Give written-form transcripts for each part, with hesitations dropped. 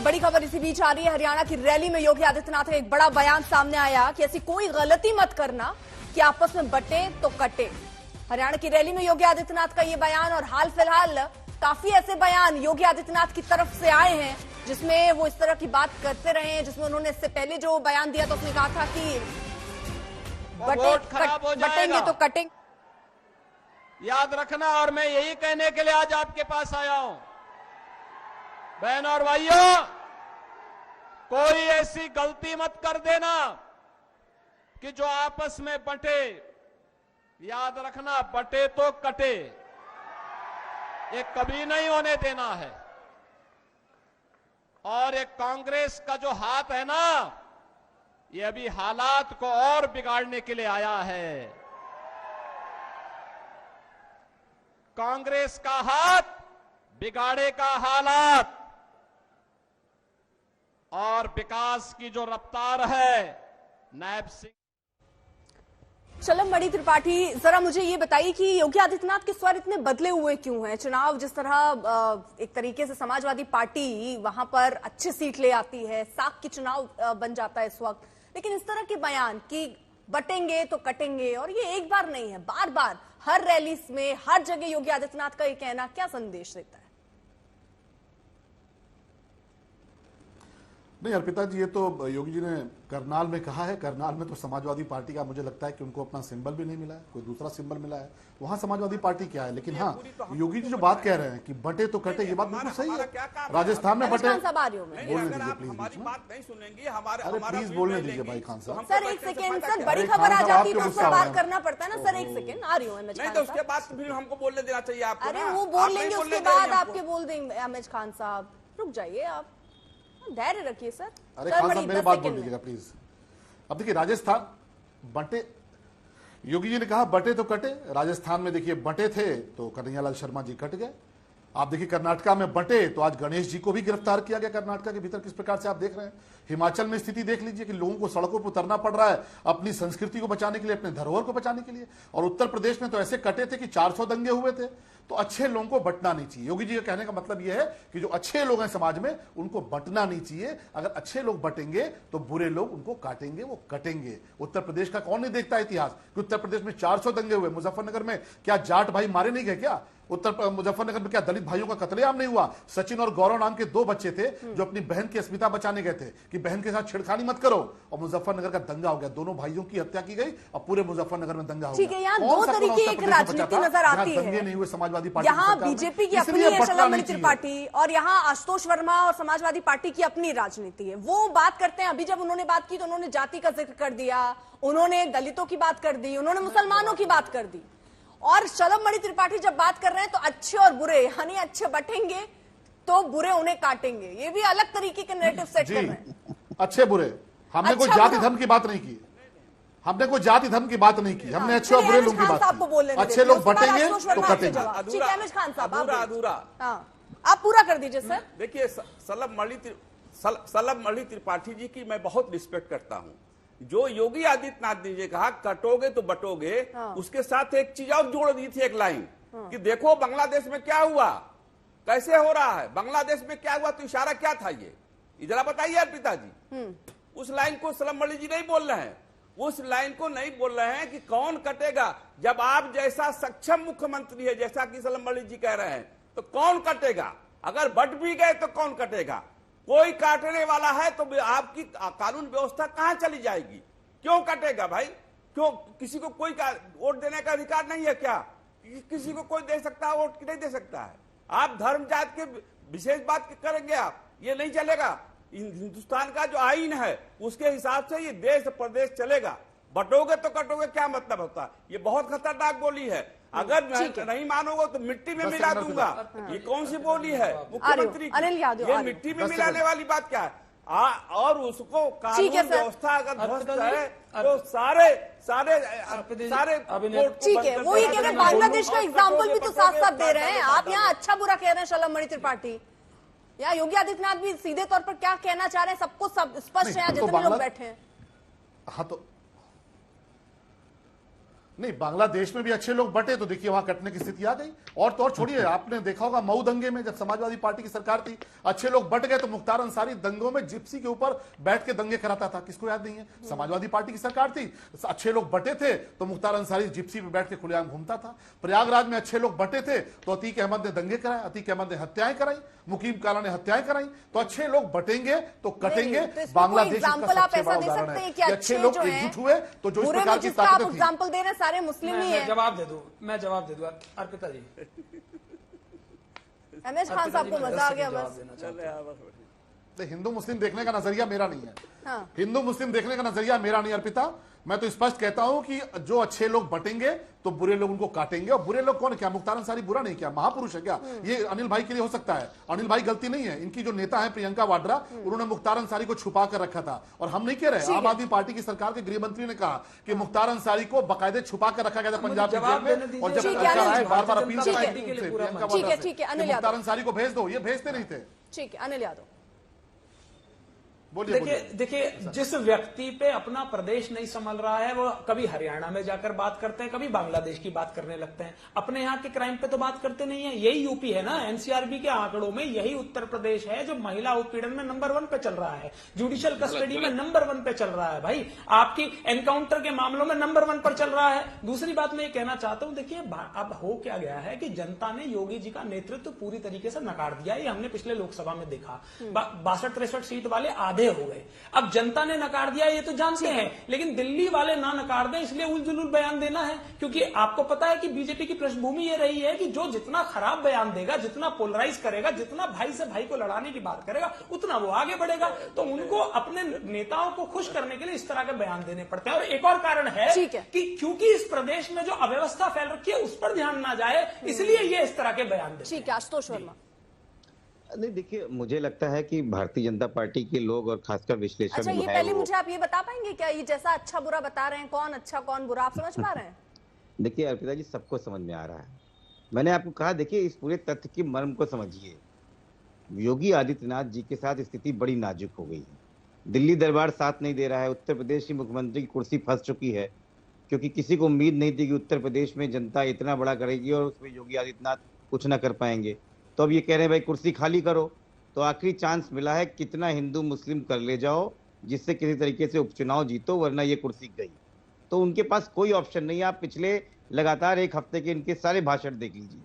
बड़ी खबर इसी बीच आ रही है। हरियाणा की रैली में योगी आदित्यनाथ का एक बड़ा बयान सामने आया कि ऐसी कोई गलती मत करना कि आपस में बटे तो कटे। हरियाणा की रैली में योगी आदित्यनाथ का ये बयान और हाल फिलहाल काफी ऐसे बयान योगी आदित्यनाथ की तरफ से आए हैं जिसमें वो इस तरह की बात करते रहे हैं, जिसमें उन्होंने इससे पहले जो बयान दिया तो उसने कहा था कि बटेंगे तो कटेंगे। याद रखना, और मैं यही कहने के लिए आज आपके पास आया हूं। बहन और भाइयों, कोई ऐसी गलती मत कर देना कि जो आपस में बटे। याद रखना, बटे तो कटे, ये कभी नहीं होने देना है। और एक कांग्रेस का जो हाथ है ना, ये अभी हालात को और बिगाड़ने के लिए आया है। कांग्रेस का हाथ बिगाड़ेगा हालात, और विकास की जो रफ्तार है नायब सिंह। शलभ मणि त्रिपाठी, जरा मुझे ये बताइए कि योगी आदित्यनाथ के स्वर इतने बदले हुए क्यों हैं? चुनाव जिस तरह एक तरीके से समाजवादी पार्टी वहां पर अच्छी सीट ले आती है, साख की चुनाव बन जाता है इस वक्त, लेकिन इस तरह के बयान कि बटेंगे तो कटेंगे, और ये एक बार नहीं है, बार बार हर रैली में हर जगह योगी आदित्यनाथ का ये कहना क्या संदेश देता है? नहीं अर्पिता जी, ये तो योगी जी ने करनाल में कहा है। करनाल में तो समाजवादी पार्टी का मुझे लगता है कि उनको अपना सिंबल भी नहीं मिला है, कोई दूसरा सिंबल मिला है। वहां समाजवादी पार्टी क्या है, लेकिन हाँ योगी जी जो बात कह रहे हैं कि बटे तो कटे, ये बात बिल्कुल सही है। राजस्थान में बटे, बोलने दीजिए प्लीज, बात नहीं सुनेंगे हमारे। अरे प्लीज बोलने दीजिए भाई खान साहब। सर एक सेकेंड, सर बड़ी खबर आ जाती है तो उससे बात करना पड़ता है ना सर। एक सेकेंड आ रही हूँ नहीं, तो उसके बाद फिर हमको बोलने देना चाहिए आपको। अरे वो बोल लेंगे, उसके बाद आपके बोल देंगे। अहमद खान साहब रुक जाइए, आप धैर्य रखिए सर। अरे खान साहब मेरी बात बोल दीजिएगा प्लीज। अब देखिए राजस्थान बटे, योगी जी ने कहा बटे तो कटे। राजस्थान में देखिए बटे थे तो कन्हैयालाल शर्मा जी कट गए। आप देखिए कर्नाटका में बटे तो आज गणेश जी को भी गिरफ्तार किया गया। कर्नाटका के भीतर किस प्रकार से आप देख रहे हैं। हिमाचल में स्थिति देख लीजिए कि लोगों को सड़कों पर उतरना पड़ रहा है अपनी संस्कृति को बचाने के लिए, अपने धरोहर को बचाने के लिए। और उत्तर प्रदेश में तो ऐसे कटे थे कि 400 दंगे हुए थे। तो अच्छे लोगों को बंटना नहीं चाहिए। योगी जी के कहने का मतलब यह है कि जो अच्छे लोग हैं समाज में उनको बंटना नहीं चाहिए। अगर अच्छे लोग बटेंगे तो बुरे लोग उनको काटेंगे, वो कटेंगे। उत्तर प्रदेश का कौन नहीं देखता इतिहास कि उत्तर प्रदेश में 400 दंगे हुए। मुजफ्फरनगर में क्या जाट भाई मारे नहीं गए क्या? मुजफ्फरनगर में क्या दलित भाइयों का कत्लेआम नहीं हुआ? सचिन और गौरव नाम के 2 बच्चे थे जो अपनी बहन की अस्मिता बचाने गए थे कि बहन के साथ छेड़खानी मत करो, और मुजफ्फरनगर का दंगा हो गया। दोनों भाइयों की हत्या की गई और पूरे मुजफ्फरनगर में दंगा हो गया। ठीक है, यहाँ दो तरीके की राजनीति नजर आती है। दंगे नहीं हुए समाजवादी पार्टी, यहाँ बीजेपी की अपनी है शलभ मणि त्रिपाठी, और यहाँ आशुतोष वर्मा और समाजवादी पार्टी की अपनी राजनीति है। वो बात करते हैं, अभी जब उन्होंने बात की तो उन्होंने जाति का जिक्र कर दिया, उन्होंने दलितों की बात कर दी, उन्होंने मुसलमानों की बात कर दी। और शलभ मणि त्रिपाठी जब बात कर रहे हैं तो अच्छे और बुरे, यानी अच्छे बटेंगे तो बुरे उन्हें काटेंगे। ये भी अलग तरीके के नैरेटिव सेट कर रहे हैं। अच्छे बुरे, हमने कोई जाति धर्म की बात नहीं की। हमने कोई जाति धर्म की बात नहीं की। हमने अच्छे और बुरे लोगों की बात की। अच्छे लोग बटेंगे तो कटेंगे। ठीक है अहमद खान साहब, अधूरा आप पूरा कर दीजिए सर। देखिए शलभ मणि त्रिपाठी जी की मैं बहुत रिस्पेक्ट करता हूं। जो योगी आदित्यनाथ जी ने कहा कटोगे तो बटोगे, उसके साथ एक चीज और जोड़ दी थी, एक लाइन कि देखो बांग्लादेश में क्या हुआ, कैसे हो रहा है, बांग्लादेश में क्या हुआ। तो इशारा क्या था ये जरा बताइए अर्पिता जी। उस लाइन को शलभ मणि जी नहीं बोल रहे हैं। उस लाइन को नहीं बोल रहे हैं कि कौन कटेगा। जब आप जैसा सक्षम मुख्यमंत्री है, जैसा कि शलभ मणि जी कह रहे हैं, तो कौन कटेगा? अगर बट भी गए तो कौन कटेगा? कोई काटने वाला है तो आपकी कानून व्यवस्था कहां चली जाएगी? क्यों कटेगा भाई? क्यों किसी को कोई वोट देने का अधिकार नहीं है क्या? किसी को कोई दे सकता है वोट, नहीं दे सकता है? आप धर्म जात के विशेष बात करेंगे, आप ये नहीं चलेगा। हिंदुस्तान का जो आईन है उसके हिसाब से ये देश प्रदेश चलेगा। बटोगे तो कटोगे क्या मतलब होता है? ये बहुत खतरनाक बोली है। अगर नहीं मानोगे तो मिट्टी में मिला दूंगा। ये कौन सी बोली है मुख्यमंत्री की? ये मिट्टी में मिलाने वाली बात क्या है? और उसको कानून व्यवस्था अगर ध्वस्त है तो सारे ठीक है। वो ये कह रहे हैं, बांग्लादेश का एग्जाम्पल भी तो साथ साथ दे रहे हैं। आप यहाँ अच्छा बुरा कह रहे हैं शलभ मणि त्रिपाठी, या योगी आदित्यनाथ भी सीधे तौर पर क्या कहना चाह रहे हैं सबको सब स्पष्ट है जितने लोग बैठे हैं। हाँ तो नहीं, बांग्लादेश में भी अच्छे लोग बटे तो देखिए वहां कटने की स्थिति आ गई। और तो और छोड़िए, आपने देखा होगा मऊ दंगे में जब समाजवादी पार्टी की सरकार थी, अच्छे लोग बट गए तो मुख्तार अंसारी दंगों में जिप्सी के ऊपर बैठ के दंगे कराता था। किसको याद नहीं है? समाजवादी पार्टी की सरकार थी, अच्छे लोग बटे थे तो मुख्तार अंसारी जिप्सी पे बैठ के खुलेआम घूमता था। प्रयागराज में अच्छे लोग बटे थे तो अतीक अहमद ने दंगे कराए, अतीक अहमद ने हत्याएं कराई, मुकीम काला ने हत्याएं कराई। तो अच्छे लोग बटेंगे तो कटेंगे। तो इसमें बांग्लादेश कोई इसका एग्जाम्पल आप सबसे ऐसा बड़ा दे उदाहरण सकते है हैं कि कि अच्छे अच्छे लोग जो हैं, एकजुट हुए तो जो इस बुरे में प्रकार की जिसका आप ताकतें थी। एग्जाम्पल दे रहे हैं सारे मुस्लिम ही मैं हैं। जवाब दे दूं, मैं जवाब दे दूं अर्पिता जी। एमएच खान साहब को मजा आ गया जवाब बस। देना चाहता हूं। हिंदू मुस्लिम देखने का नजरिया मेरा नहीं है। हाँ। हिंदू मुस्लिम देखने का नजरिया मेरा नहीं अर्पिता। मैं तो स्पष्ट कहता हूं कि जो अच्छे लोग बटेंगे तो बुरे लोग उनको काटेंगे। और बुरे लोग कौन है? क्या मुख्तार अंसारी बुरा नहीं? क्या महापुरुष है? क्या ये अनिल भाई के लिए हो सकता है? अनिल भाई गलती नहीं है। इनकी जो नेता है प्रियंका वाड्रा, उन्होंने मुख्तार अंसारी को छुपा कर रखा था। और हम नहीं कह रहे, आम आदमी पार्टी की सरकार के गृह मंत्री ने कहा कि मुख्तार अंसारी को बाकायदे छुपा कर रखा गया था पंजाब की जेल में। और जब सरकार आए बार बार अपील ठीक है, कराई उनसे, प्रियंका ठीक है, वाड्रा से ठीक है, कि अनिल यादव। मुख्तार अंसारी को भेज दो। ये भेजते नहीं थे। ठीक है, अनिल यादव। बोलिए देखिए जिस व्यक्ति पे अपना प्रदेश नहीं संभल रहा है वो कभी हरियाणा में जाकर बात करते हैं, कभी बांग्लादेश की बात करने लगते हैं, अपने यहाँ के क्राइम पे तो बात करते नहीं है। यही यूपी है ना, एनसीआरबी के आंकड़ों में यही उत्तर प्रदेश है जो महिला उत्पीड़न में नंबर 1 पे चल रहा है, जुडिशियल कस्टडी में नंबर 1 पे चल रहा है भाई, आपकी एनकाउंटर के मामलों में नंबर 1 पर चल रहा है। दूसरी बात मैं ये कहना चाहता हूं, देखिए अब हो क्या गया है कि जनता ने योगी जी का नेतृत्व पूरी तरीके से नकार दिया। ये हमने पिछले लोकसभा में देखा, 62-63 सीट वाले आधे हो गए। अब जनता ने नकार दिया ये तो जानते हैं, लेकिन दिल्ली वाले ना नकार दें इसलिए उलझुल बयान देना है। क्योंकि आपको पता है कि बीजेपी की पृष्ठभूमि ये रही है कि जो जितना खराब बयान देगा, जितना पोलराइज करेगा, जितना भाई से भाई को लड़ाने की बात करेगा, उतना वो आगे बढ़ेगा। तो उनको अपने नेताओं को खुश करने के लिए इस तरह के बयान देने पड़ते हैं। और एक और कारण है कि क्योंकि इस प्रदेश में जो अव्यवस्था फैल रखी है उस पर ध्यान ना जाए, इसलिए ये इस तरह के बयान देते हैं। ठीक है, आशुतोष वर्मा। नहीं, देखिए मुझे लगता है कि भारतीय जनता पार्टी के लोग और खासकर विश्लेषक अच्छा, जो ये है पहले वो, मुझे आप ये बता पाएंगे क्या, ये जैसा अच्छा बुरा बता रहे हैं, कौन अच्छा कौन बुरा, आप समझ पा रहे हैं? देखिए अर्पिता जी सबको समझ में आ रहा है। मैंने आपको कहा, देखिए इस पूरे तथ्य की मर्म को समझिए। योगी आदित्यनाथ जी के साथ स्थिति बड़ी नाजुक हो गई है। दिल्ली दरबार साथ नहीं दे रहा है, उत्तर प्रदेश की मुख्यमंत्री की कुर्सी फंस चुकी है, क्योंकि किसी को उम्मीद नहीं थी कि उत्तर प्रदेश में जनता इतना बड़ा करेगी और उसमें योगी आदित्यनाथ कुछ ना कर पाएंगे। तो अब ये कह रहे हैं भाई कुर्सी खाली करो। तो आखिरी चांस मिला है, कितना हिंदू मुस्लिम कर ले जाओ जिससे किसी तरीके से उपचुनाव जीतो, वरना ये कुर्सी गई। तो उनके पास कोई ऑप्शन नहीं है। आप पिछले लगातार 1 हफ्ते के इनके सारे भाषण देख लीजिए,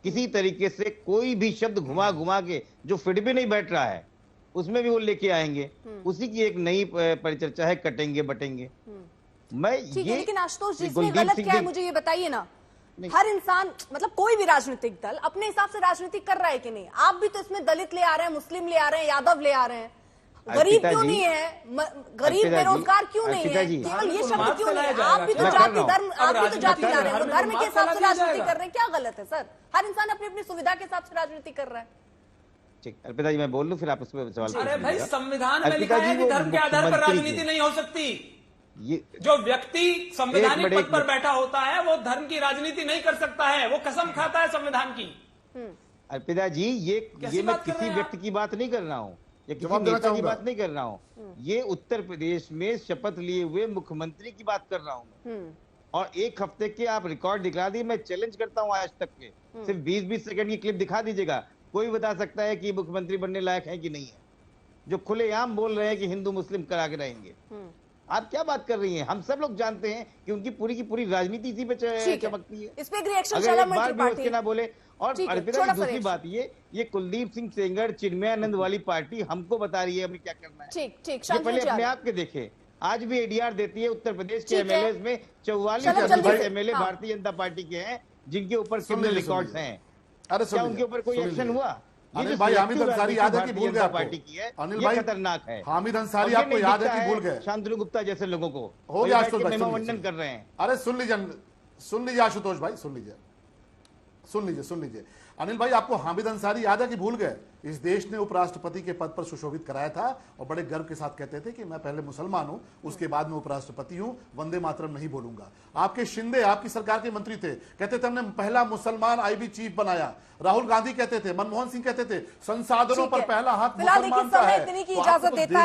किसी तरीके से कोई भी शब्द घुमा घुमा के जो फिट भी नहीं बैठ रहा है उसमें भी वो लेके आएंगे। उसी की एक नई परिचर्चा है, कटेंगे बटेंगे। मैं ठीक है, लेकिन आशुतोष जी इसमें कुलदीप गलत सिंह क्या है ने- मुझे ये बताइए ना। हर इंसान, मतलब कोई भी राजनीतिक दल अपने हिसाब से राजनीति कर रहा है कि नहीं? आप भी तो इसमें दलित ले आ रहे हैं, मुस्लिम ले आ रहे हैं, यादव ले आ रहे हैं, गरीब क्यों नहीं है, गरीब बेरोजगार क्यों नहीं है, केवल ये शब्द क्यों नहीं है? आप भी तो जाति धर्म, आप भी तो जाति ला रहे हैं, वो धर्म के हिसाब से राजनीति कर रहे हैं, क्या गलत है सर? हर इंसान अपनी अपनी सुविधा के हिसाब से राजनीति कर रहा है। ठीक, अर्पिता जी मैं बोल लूं फिर आप उस पर सवाल अरे भाई पूछिएगा। संविधान में लिखा है कि धर्म के आधार पर राजनीति नहीं हो सकती। ये जो व्यक्ति संवैधानिक एक पद पर मिनट। बैठा होता है वो धर्म की राजनीति नहीं कर सकता है, वो कसम खाता है संविधान की। अर्पिता जी ये कैसी मैं बात कर रहे किसी हैं व्यक्ति की बात नहीं कर रहा हूँ, या किसी जवाब देना नेता की चाहूंगा। बात नहीं कर रहा हूँ। ये उत्तर प्रदेश में शपथ लिए हुए मुख्यमंत्री की बात कर रहा हूँ मैं। और 1 हफ्ते के आप रिकॉर्ड दिखा दिए। मैं चैलेंज करता हूँ आज तक के सिर्फ 20-20 सेकंड की क्लिप दिखा दीजिएगा, कोई बता सकता है कि मुख्यमंत्री बनने लायक है कि नहीं है, जो खुलेआम बोल रहे हैं कि हिंदू मुस्लिम करा के रहेंगे। आप क्या बात कर रही हैं? हम सब लोग जानते हैं कि उनकी पूरी की पूरी राजनीति इसी पे चमकती है। इस पे एक रिएक्शन अगर एक बार भी उसके ना बोले। और ठीक है, अर्पिता छोटा जी सा दूसरी reaction। बात ये कुलदीप सिंह सेंगर चिन्मयानंद वाली पार्टी हमको बता रही है हमें क्या करना है। ठीक ठीक, ये पहले शांतनु अपने जी, आप के देखे। आज भी एडीआर देती है उत्तर प्रदेश के ठीक है। एमएलए में 44 चलो जल्दी से, एमएलए हाँ। भारतीय जनता पार्टी के हैं जिनके ऊपर सुन क्रिमिनल लीजिए, सुन रिकॉर्ड्स लीजिए। हैं। अरे क्या उनके ऊपर कोई एक्शन हुआ? ये अनिल जो भाई, हामिद सिलेक्टिव अंसारी राजनीति याद है कि भारतीय भूल गए जनता आपको? पार्टी की है, अनिल ये भाई, खतरनाक है। हामिद अंसारी और ये आपको नहीं याद है दिखता कि भूल गए? शांतनु गुप्ता जैसे लोगों को हो गया आशुतोष भाई, महिमा सुन मंडन लीजिए। कर रहे हैं। अरे सुन लीजिए आशुतोष भाई, सुन लीजिए। अनिल भाई, आपको हामिद अंसारी याद है कि भूल गए? इस देश ने उपराष्ट्रपति के पद पर सुशोभित कराया था और बड़े गर्व के साथ कहते थे कि मैं पहले मुसलमान हूं, उसके बाद में उपराष्ट्रपति हूं, वंदे मातरम नहीं बोलूंगा। आपके शिंदे आपकी सरकार के मंत्री थे, कहते थे हमने पहला मुसलमान आईबी चीफ बनाया। राहुल गांधी कहते थे, मनमोहन सिंह कहते थे संसाधनों पर पहला हाथ फिलहाल देखिए मुसलमान का समय है। इतनी की तो इजाजत आपको तो देता है।